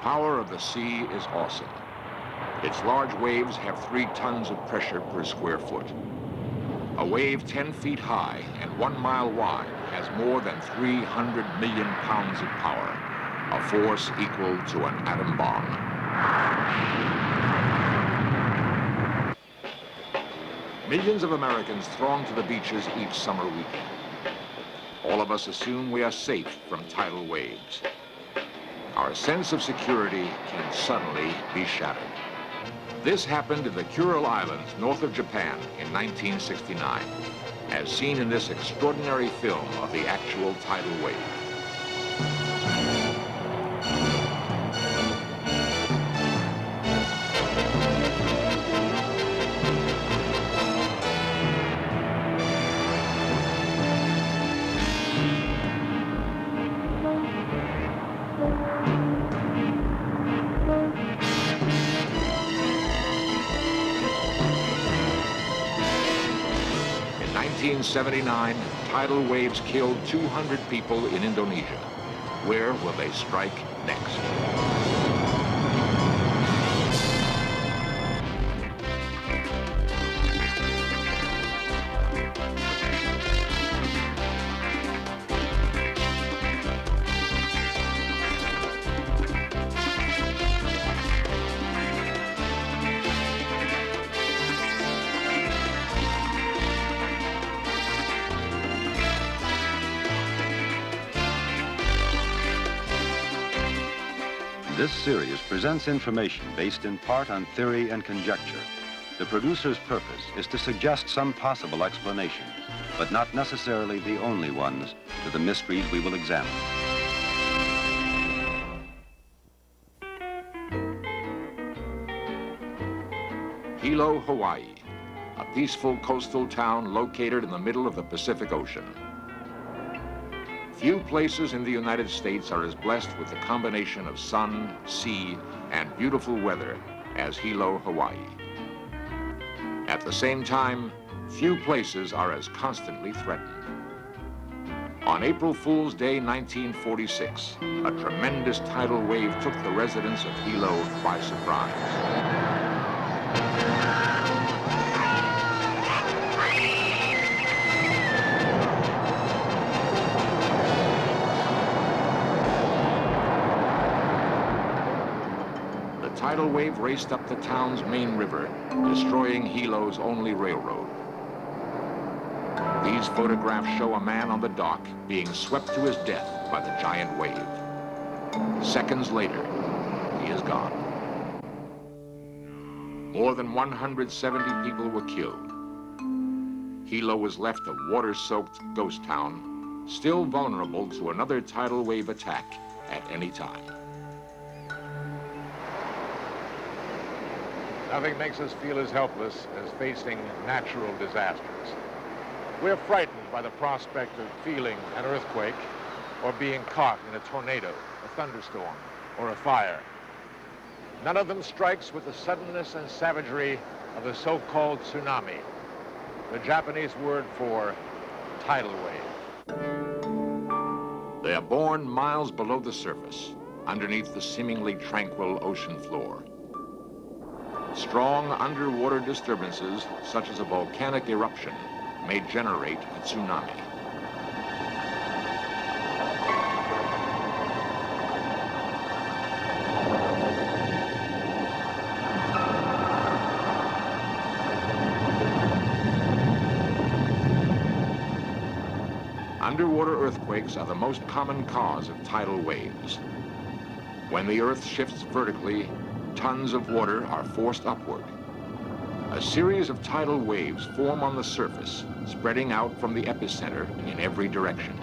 power of the sea is awesome. Its large waves have 3 tons of pressure per square foot. A wave 10 feet high and 1 mile wide has more than 300 million pounds of power, a force equal to an atom bomb. Millions of Americans throng to the beaches each summer weekend. All of us assume we are safe from tidal waves. Our sense of security can suddenly be shattered. This happened in the Kuril Islands north of Japan in 1969, as seen in this extraordinary film of the actual tidal wave. In 1979, tidal waves killed 200 people in Indonesia. Where will they strike next? This series presents information based in part on theory and conjecture. The producer's purpose is to suggest some possible explanations, but not necessarily the only ones, to the mysteries we will examine. Hilo, Hawaii, a peaceful coastal town located in the middle of the Pacific Ocean. Few places in the United States are as blessed with the combination of sun, sea, and beautiful weather as Hilo, Hawaii. At the same time, few places are as constantly threatened. On April Fool's Day 1946, a tremendous tidal wave took the residents of Hilo by surprise. The tidal wave raced up the town's main river, destroying Hilo's only railroad. These photographs show a man on the dock being swept to his death by the giant wave. Seconds later, he is gone. More than 170 people were killed. Hilo was left a water-soaked ghost town, still vulnerable to another tidal wave attack at any time. Nothing makes us feel as helpless as facing natural disasters. We're frightened by the prospect of feeling an earthquake or being caught in a tornado, a thunderstorm, or a fire. None of them strikes with the suddenness and savagery of the so-called tsunami, the Japanese word for tidal wave. They are born miles below the surface, underneath the seemingly tranquil ocean floor. Strong underwater disturbances, such as a volcanic eruption, may generate a tsunami. Underwater earthquakes are the most common cause of tidal waves. When the Earth shifts vertically, tons of water are forced upward. A series of tidal waves form on the surface, spreading out from the epicenter in every direction.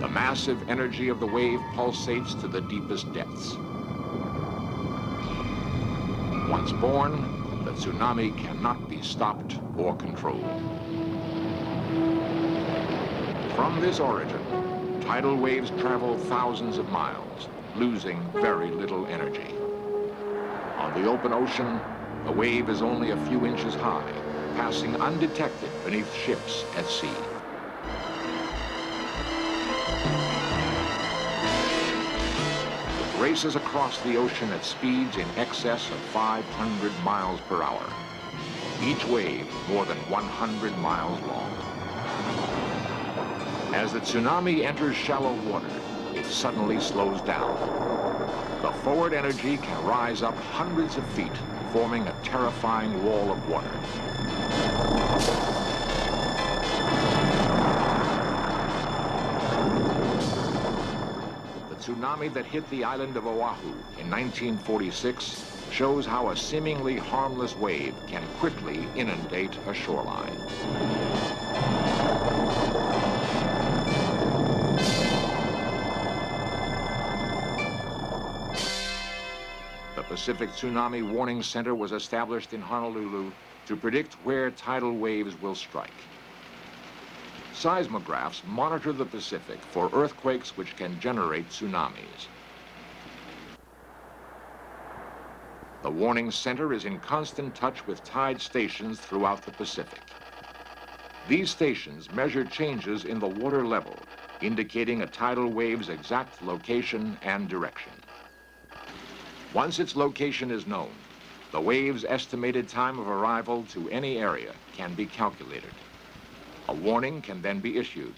The massive energy of the wave pulsates to the deepest depths. Once born, the tsunami cannot be stopped or controlled. From this origin, tidal waves travel thousands of miles, losing very little energy. On the open ocean, the wave is only a few inches high, passing undetected beneath ships at sea. races across the ocean at speeds in excess of 500 miles per hour. Each wave more than 100 miles long. As the tsunami enters shallow water, it suddenly slows down. The forward energy can rise up hundreds of feet, forming a terrifying wall of water. The tsunami that hit the island of Oahu in 1946 shows how a seemingly harmless wave can quickly inundate a shoreline. The Pacific Tsunami Warning Center was established in Honolulu to predict where tidal waves will strike. Seismographs monitor the Pacific for earthquakes which can generate tsunamis. The Warning Center is in constant touch with tide stations throughout the Pacific. These stations measure changes in the water level, indicating a tidal wave's exact location and direction. Once its location is known, the wave's estimated time of arrival to any area can be calculated. A warning can then be issued.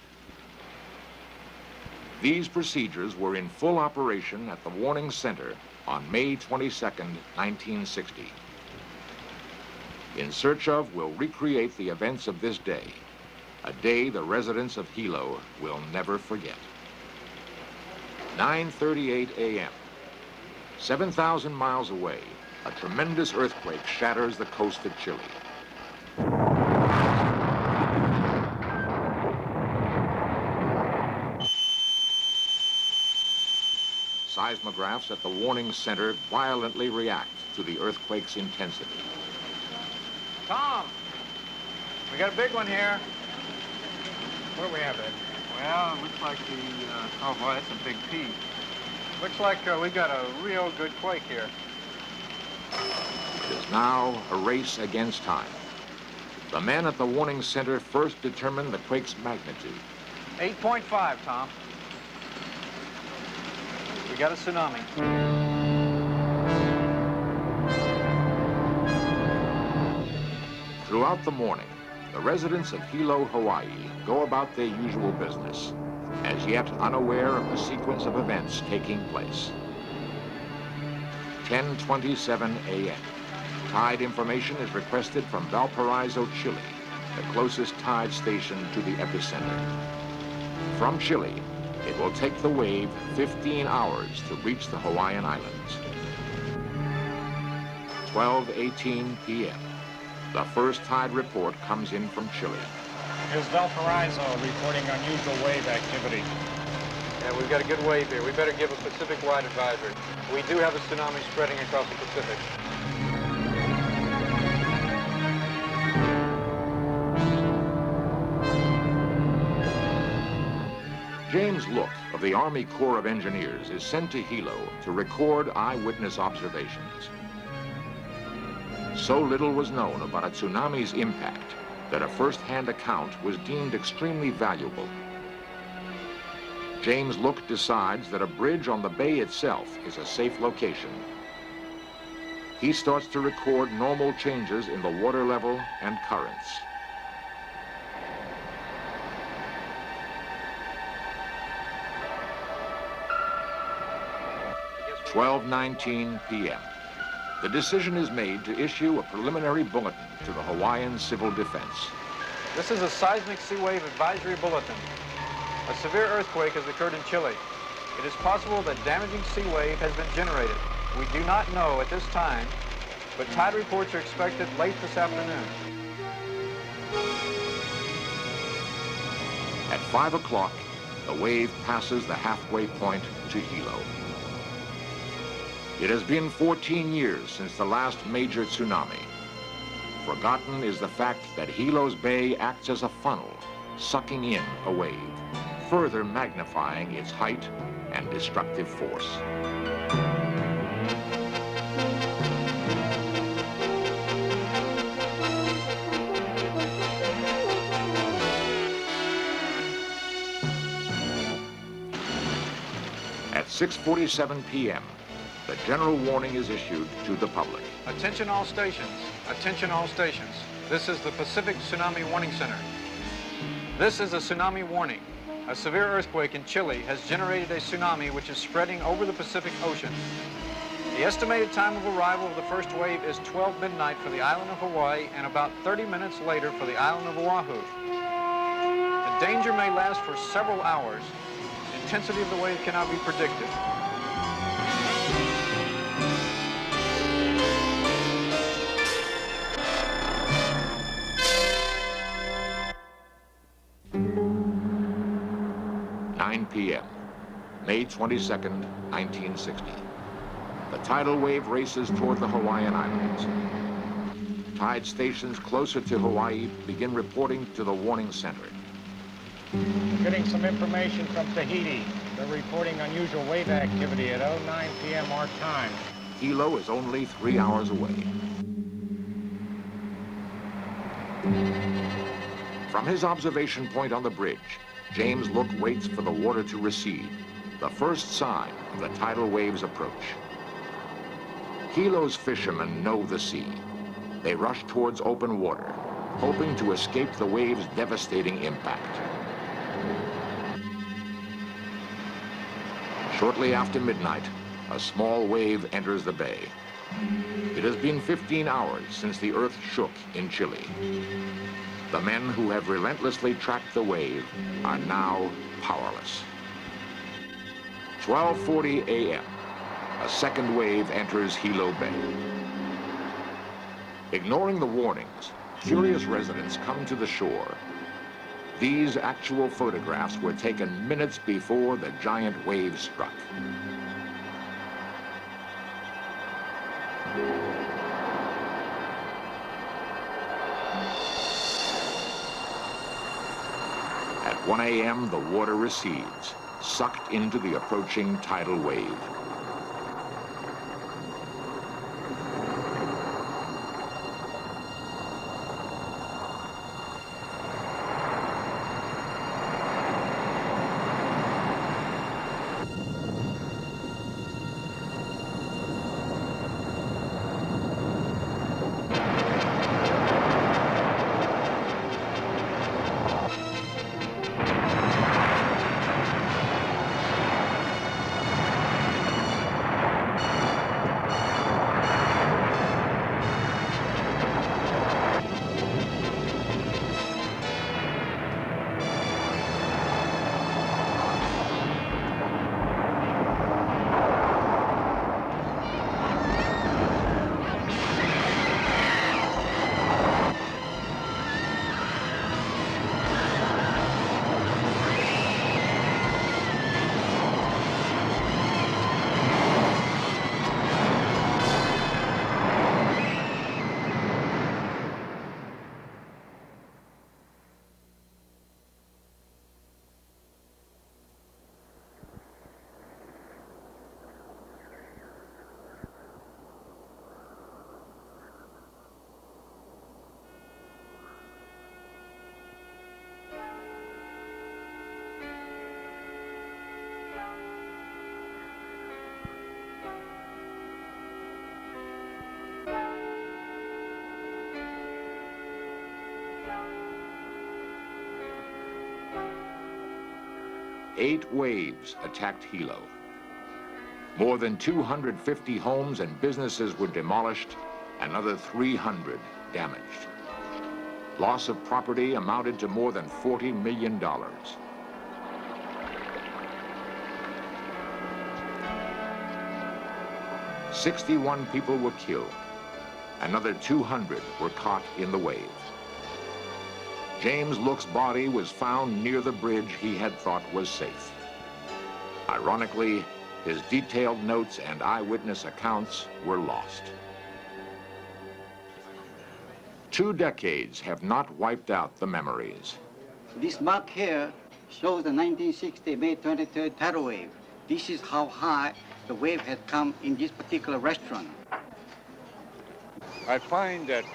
These procedures were in full operation at the Warning Center on May 22, 1960. In Search Of will recreate the events of this day, a day the residents of Hilo will never forget. 9:38 a.m. 7,000 miles away, a tremendous earthquake shatters the coast of Chile. Seismographs at the Warning Center violently react to the earthquake's intensity. Tom, we got a big one here. What do we have, Ed? Well, it looks like oh boy, that's a big peak. Looks like we got a real good quake here. It is now a race against time. The men at the Warning Center first determine the quake's magnitude. 8.5, Tom. We got a tsunami. Throughout the morning, the residents of Hilo, Hawaii go about their usual business, as yet unaware of the sequence of events taking place. 10:27 a.m. Tide information is requested from Valparaiso, Chile, the closest tide station to the epicenter. From Chile, it will take the wave 15 hours to reach the Hawaiian Islands. 12:18 p.m. The first tide report comes in from Chile. Here's Valparaiso reporting unusual wave activity. Yeah, we've got a good wave here. We better give a Pacific-wide advisory. We do have a tsunami spreading across the Pacific. James Look of the Army Corps of Engineers is sent to Hilo to record eyewitness observations. So little was known about a tsunami's impact that a first-hand account was deemed extremely valuable. James Look decides that a bridge on the bay itself is a safe location. He starts to record normal changes in the water level and currents. at 12:19 p.m. The decision is made to issue a preliminary bulletin to the Hawaiian Civil Defense. This is a seismic sea wave advisory bulletin. A severe earthquake has occurred in Chile. It is possible that damaging sea wave has been generated. We do not know at this time, but tide reports are expected late this afternoon. At 5 o'clock, the wave passes the halfway point to Hilo. It has been 14 years since the last major tsunami. Forgotten is the fact that Hilo's bay acts as a funnel, sucking in a wave, further magnifying its height and destructive force. At 6:47 p.m., the general warning is issued to the public. Attention all stations. Attention all stations. This is the Pacific Tsunami Warning Center. This is a tsunami warning. A severe earthquake in Chile has generated a tsunami which is spreading over the Pacific Ocean. The estimated time of arrival of the first wave is 12 midnight for the island of Hawaii and about 30 minutes later for the island of Oahu. The danger may last for several hours. The intensity of the wave cannot be predicted. p.m., May 22nd, 1960. The tidal wave races toward the Hawaiian Islands. Tide stations closer to Hawaii begin reporting to the warning center. We're getting some information from Tahiti. They're reporting unusual wave activity at 09 p.m. our time. Hilo is only 3 hours away. From his observation point on the bridge, James Look waits for the water to recede, the first sign of the tidal wave's approach. Hilo's fishermen know the sea. They rush towards open water, hoping to escape the wave's devastating impact. Shortly after midnight, a small wave enters the bay. It has been 15 hours since the earth shook in Chile. The men who have relentlessly tracked the wave are now powerless. 12:40 a.m., a second wave enters Hilo Bay. Ignoring the warnings, curious residents come to the shore. These actual photographs were taken minutes before the giant wave struck. At 1 a.m., the water recedes, sucked into the approaching tidal wave. Eight waves attacked Hilo. More than 250 homes and businesses were demolished, another 300 damaged. Loss of property amounted to more than $40 million. 61 people were killed. Another 200 were caught in the wave. James Look's body was found near the bridge he had thought was safe. Ironically, his detailed notes and eyewitness accounts were lost. 2 decades have not wiped out the memories. This mark here shows the 1960 May 23rd tidal wave. This is how high the wave had come in this particular restaurant. I find that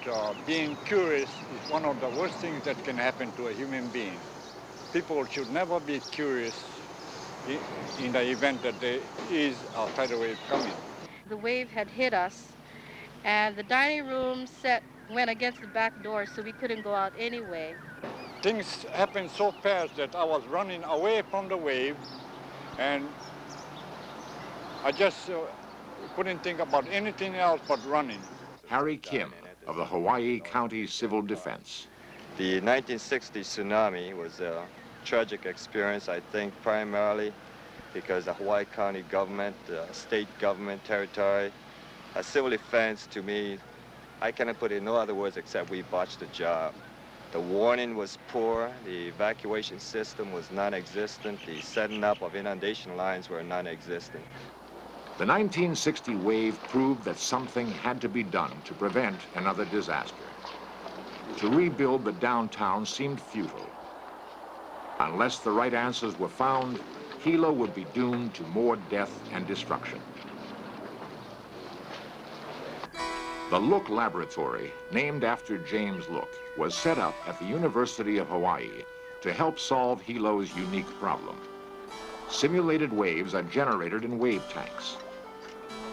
being curious is one of the worst things that can happen to a human being. People should never be curious in the event that there is a tidal wave coming. The wave had hit us, and the dining room set went against the back door, so we couldn't go out anyway. Things happened so fast that I was running away from the wave, and I just couldn't think about anything else but running. Harry Kim of the Hawaii County Civil Defense. The 1960 tsunami was a tragic experience, I think, primarily because the Hawaii County government, state government, territory, civil defense, to me, I cannot put it in no other words except we botched the job. The warning was poor, the evacuation system was non-existent, the setting up of inundation lines were non-existent. The 1960 wave proved that something had to be done to prevent another disaster. To rebuild the downtown seemed futile. Unless the right answers were found, Hilo would be doomed to more death and destruction. The Look Laboratory, named after James Look, was set up at the University of Hawaii to help solve Hilo's unique problem. Simulated waves are generated in wave tanks.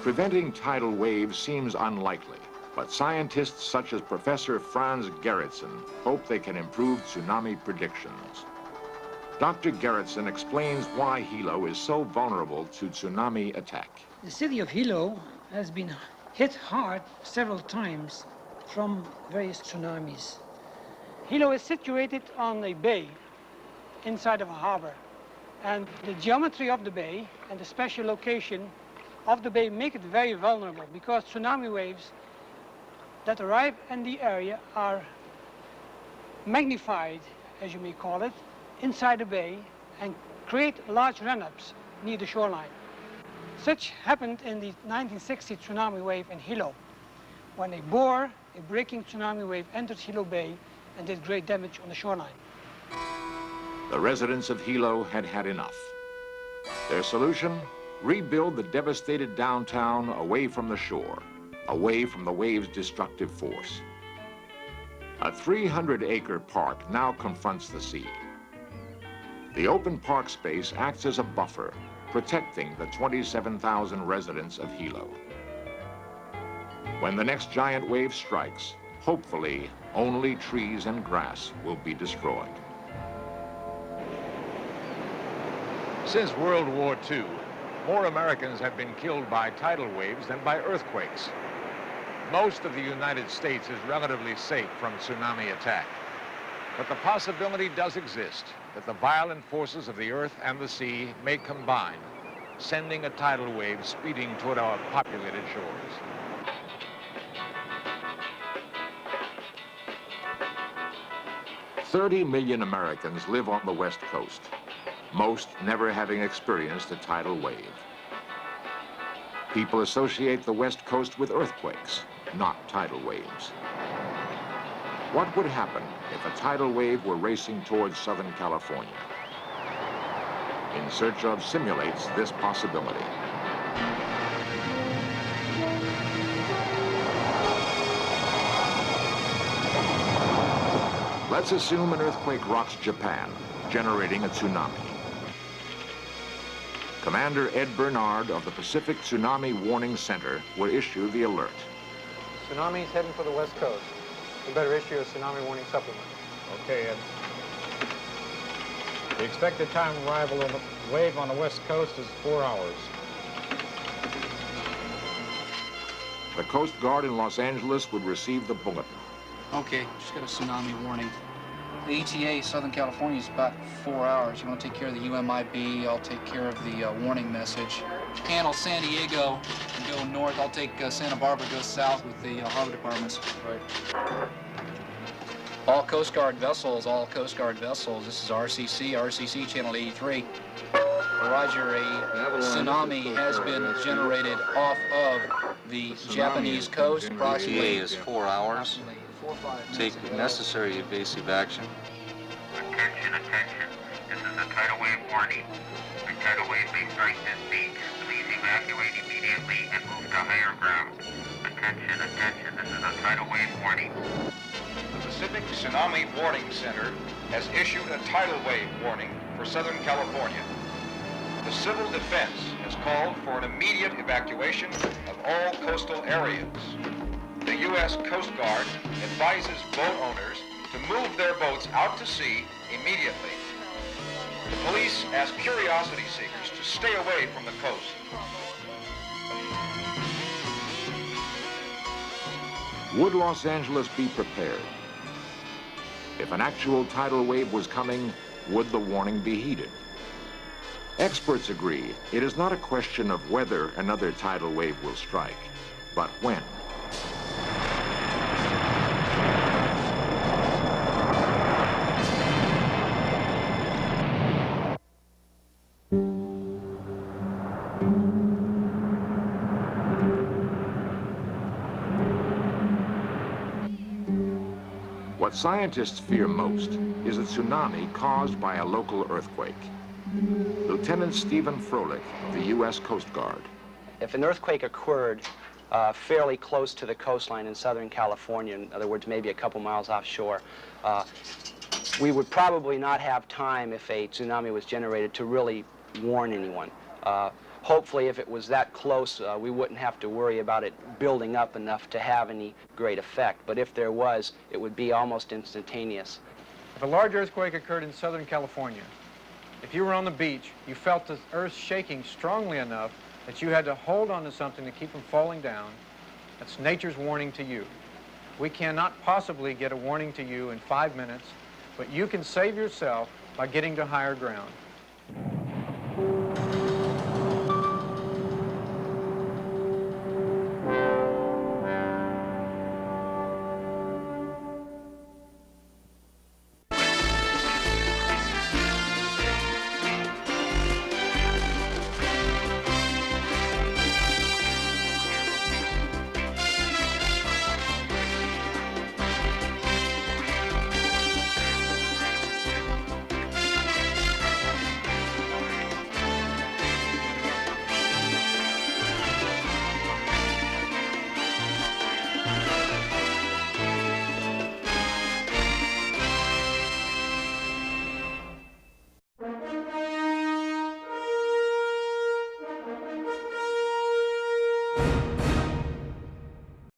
Preventing tidal waves seems unlikely, but scientists such as Professor Franz Gerritsen hope they can improve tsunami predictions. Dr. Gerritsen explains why Hilo is so vulnerable to tsunami attack. The city of Hilo has been hit hard several times from various tsunamis. Hilo is situated on a bay inside of a harbor, and the geometry of the bay and the special location of the bay make it very vulnerable because tsunami waves that arrive in the area are magnified, as you may call it, inside the bay and create large run-ups near the shoreline. Such happened in the 1960 tsunami wave in Hilo, when a breaking tsunami wave entered Hilo Bay and did great damage on the shoreline. The residents of Hilo had had enough. Their solution? Rebuild the devastated downtown away from the shore, away from the wave's destructive force. A 300-acre park now confronts the sea. The open park space acts as a buffer, protecting the 27,000 residents of Hilo. When the next giant wave strikes, hopefully only trees and grass will be destroyed. Since World War II, more Americans have been killed by tidal waves than by earthquakes. Most of the United States is relatively safe from tsunami attack. But the possibility does exist that the violent forces of the earth and the sea may combine, sending a tidal wave speeding toward our populated shores. "30 million Americans live on the West Coast, most never having experienced a tidal wave. People associate the West Coast with earthquakes, not tidal waves. What would happen if a tidal wave were racing towards Southern California? In Search Of simulates this possibility. Let's assume an earthquake rocks Japan, generating a tsunami. Commander Ed Bernard of the Pacific Tsunami Warning Center will issue the alert. Tsunami's heading for the West Coast. We better issue a tsunami warning supplement. Okay, Ed. The expected time of arrival of the wave on the West Coast is 4 hours. The Coast Guard in Los Angeles would receive the bulletin. Okay, just got a tsunami warning. The ETA, Southern California, is about 4 hours. You want to take care of the UMIB, I'll take care of the warning message. Handle San Diego and go north. I'll take Santa Barbara, go south with the harbor departments. Right. All Coast Guard vessels, this is RCC channel 83. Roger, a tsunami has been generated off of the Japanese coast. Approximately ETA is 4 hours. 4 or 5 minutes Take ago. necessary evasive action. Attention, attention. This is a tidal wave warning. The tidal wave may strike this beach. Please evacuate immediately and move to higher ground. Attention, attention. This is a tidal wave warning. The Pacific Tsunami Warning Center has issued a tidal wave warning for Southern California. the Civil Defense has called for an immediate evacuation of all coastal areas. The U.S. Coast Guard advises boat owners to move their boats out to sea immediately. The police ask curiosity seekers to stay away from the coast. Would Los Angeles be prepared? If an actual tidal wave was coming, would the warning be heeded? Experts agree it is not a question of whether another tidal wave will strike, but when. What scientists fear most is a tsunami caused by a local earthquake. Lieutenant Stephen Froelich of the U.S. Coast Guard. If an earthquake occurred fairly close to the coastline in Southern California, in other words, maybe a couple miles offshore, we would probably not have time if a tsunami was generated to really warn anyone. Hopefully, if it was that close, we wouldn't have to worry about it building up enough to have any great effect. But if there was, it would be almost instantaneous. If a large earthquake occurred in Southern California, if you were on the beach, you felt the earth shaking strongly enough that you had to hold on to something to keep from falling down, that's nature's warning to you. We cannot possibly get a warning to you in 5 minutes, but you can save yourself by getting to higher ground.